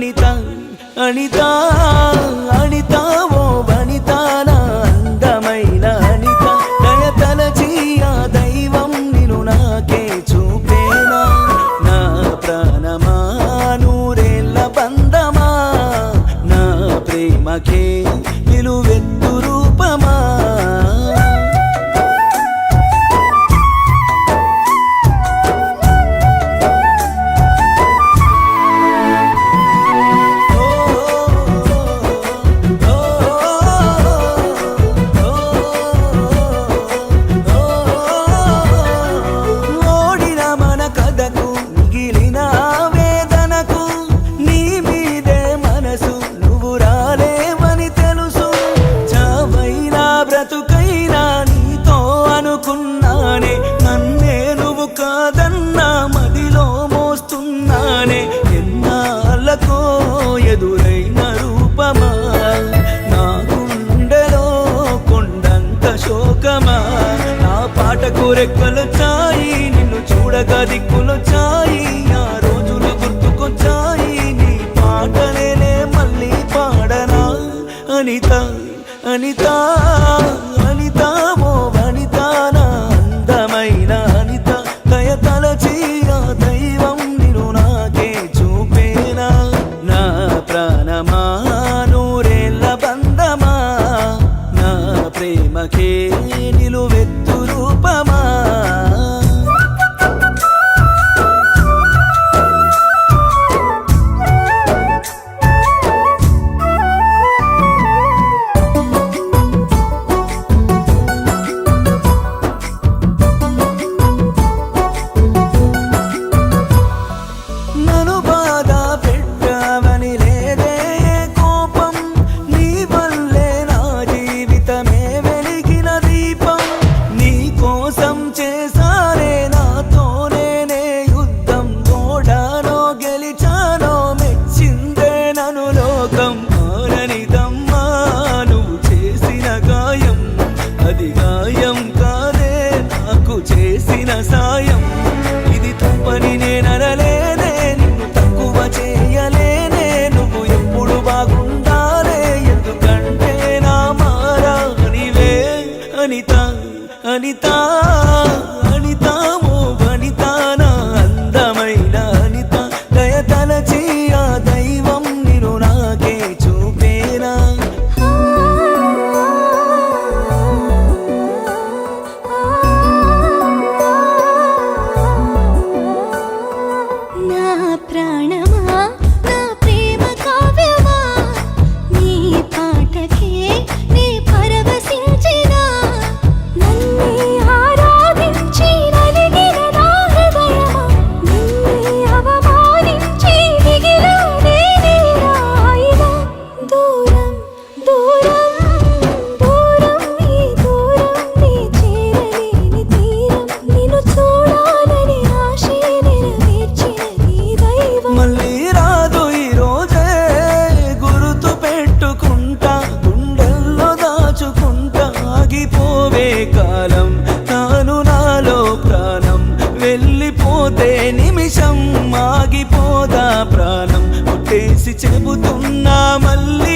అనిత అనిత అనిత ఓ వనిత నా అందమైన అనిత దయ తలచి ఆ దైవం నిన్ను నాకే చూపేనా నా ప్రాణమా నూరేళ్ళ బంధమా నా ప్రేమకే నిలువెత్తు రూపమా ఎదురైన రూపమా నా గుండెలో కొండంత శోకమా నా పాటకు రెక్కలు చాయి నిన్ను చూడగా దిక్కులు చాయి ఆ రోజులు గుర్తుకొచ్చాయి నీ పాటలేనే మళ్ళీ పాడనా అనిత అనిత అనిత ఓ వనిత నా అందమైన అనిత దయ తలచి ఆ దైవం నిన్ను నాకే చూపేనా నా ప్రాణమా నూరేళ్ళ బంధమా నా ప్రేమకే నిలువెత్తు రూపమా చేసిన సాయం ఇది తప్పని నేననలేనే నిన్ను తక్కువ చేయలేనే నువ్వు ఎప్పుడు బాగుండాలే ఎందుకంటే నా మారానివే అనిత అనిత అనిత ఓ వనిత నా అందమైన అనిత దయ తలచి ఆ దైవం నిన్ను నాకే చూపేనా ప్రాణమా నా ప్రేమ కావ్యమా నీ పాటకే నీ పరవశించినా నన్నే ఆరాధించి నలిగిన నా హృదయమా నిన్నే అవమానించి దిగిలా నేనే రాయినా దూరం దూరం దూరం నీ చేరలేని తీరం నిన్ను చూడాలని ఆశే నెరవేర్చినది మళ్ళీ రాదు ఈ రోజే గుర్తు పెట్టుకుంటా గుండెల్లో దాచుకుంటా ఆగిపోవే కాలం తాను నాలో ప్రాణం వెళ్ళిపోతే నిమిషం ఆగిపోదా ప్రాణం కొట్టేసి చెబుతున్నా మళ్ళీ